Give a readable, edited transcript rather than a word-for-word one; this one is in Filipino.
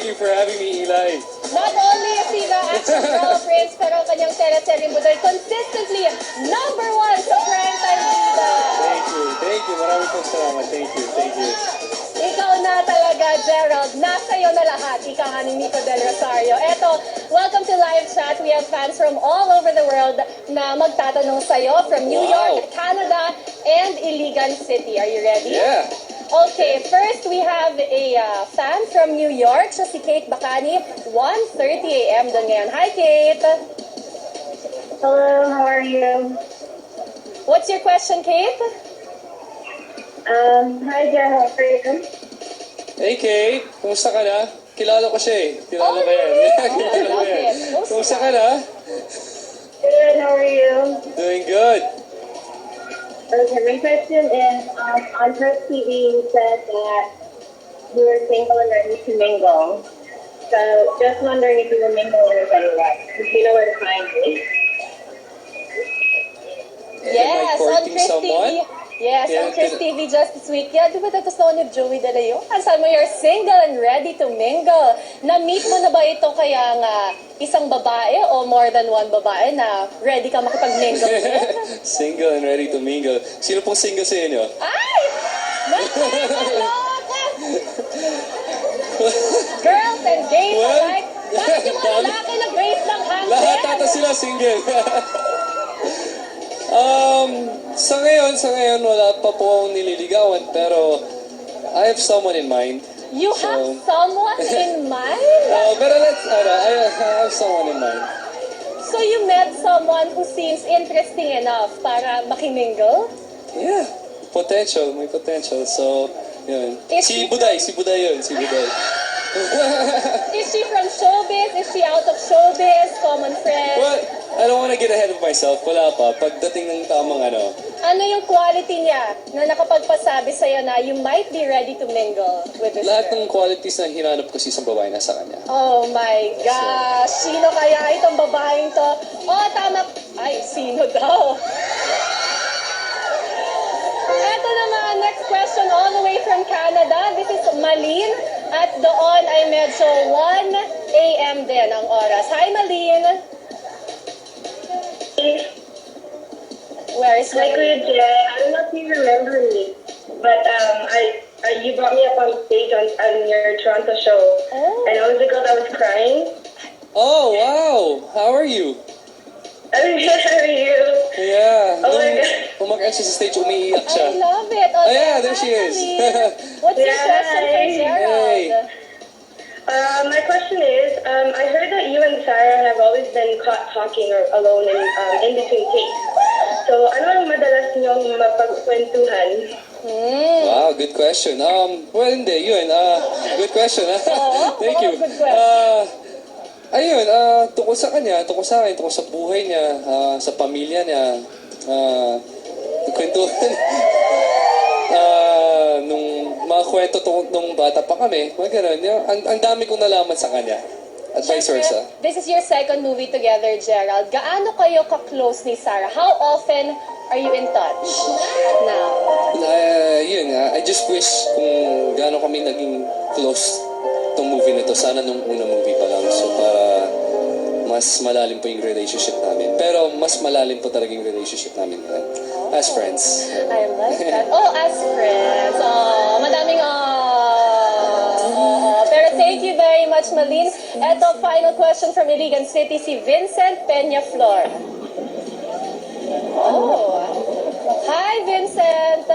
you for having me, Eli. Not only is he the actor Pro Prince, pero ang kanyang teleserye mo dahil consistently #1 sa primetime bida. Thank you. Maraming pong salamat. Thank you. Ikaw na talaga, Gerald. Nasa iyo na lahat. Ika nga ni Nico Del Rosario. Eto, welcome to Live Chat. We have fans from all over the world na magtatanong sa'yo from New York, Canada, and Iligan City. Are you ready? Yeah. Okay, first we have a fan from New York. Siya si Kate Bacani, 1:30 a.m. doon ngayon. Hi, Kate! Hello, how are you? What's your question, Kate? Hi, Jen, how are you? Hey, Kate. Kumusta ka na? Kilala ko siya eh. Kilala ko yan. really? Yeah, Oh, I kilala ko love yan. it. Kumusta ka na? Good, how are you? Doing good. Okay, my question is, on First TV, you said that you were single and ready to mingle. So, just wondering if you were mingling with anyone. If you know where to find me. Yes, on courting Chris someone? TV. Yes, Yeah, on Chris TV just this week. Yeah, di ba tapos naman ni Joey De Leon? Sabi mo, you're single and ready to mingle. Na-meet mo na ba ito kaya nga isang babae o more than one babae na ready ka makipag-mingle with? Single and ready to mingle. Sino pong single sa inyo? Ay! Nagkakaloko! Girls and gays Well, alike. Bakit yung mga lalaki nag-raise ng hand? Lahat ata sila single. Sa ngayon, wala pa po akong nililigawan, pero I have someone in mind. You have someone in mind? Pero I have someone in mind. So you met someone who seems interesting enough para makimingle? Yeah, may potential. So, yun. Is Si she- Buday yun, si Buday. Is she from showbiz? Is she out of showbiz? Common friend? Well, I don't want to get ahead of myself. Wala pa. Pagdating ng tamang Ano yung quality niya na nakapagpasabi sa'yo na you might be ready to mingle with this lahat girl? ng qualities na hinanap ko sa isang babae nasa kanya. Oh my gosh! Sino kaya itong babaeng to? Oh, tama. Ay, sino daw? Eto naman, next question all the way from Canada. This is Malin. At doon ay medyo 1 a.m. din ang oras. Hi, Malin. Where is Hi, Malin? Kuya Jay. I don't know if you remember me, but you brought me up on stage on your Toronto show, Oh. and I was the girl that was crying. Oh, wow! How are you? I'm good, how are you? Yeah. Oh my Nung God. umakyat siya sa stage, umiiyak I siya. love it. Oh, yeah, hi, there she is. Malin. What's your Yeah, question for hi. Gerald? Hey. My question is, I heard that you and Sarah have always been caught talking or alone in between takes. So, ano ang madalas niyong mapagkwentuhan? Wow, good question. Well, hindi, yun. Good question. Thank you. good question. Ayun, tungkol sa kanya, tungkol sa akin, tungkol sa buhay niya, sa pamilya niya, kwentuhan. Nung mga kwento nung bata pa kami, mga ganun. Ang dami kong nalaman sa kanya. At vice versa. This is your second movie together, Gerald. Gaano kayo ka-close ni Sarah? How often are you in touch now? Yun, I just wish kung gaano kami naging close tong movie na to. Sana nung unang movie pa lang. So para mas malalim po yung relationship namin. Pero mas malalim po talaga yung relationship namin ngayon. As friends. I like that. Oh, as friends. Oh, madaming Pero thank you very much, Malin. Eto, final question from Iligan City, si Vincent Peñaflor. Oh. Hi, Vincent.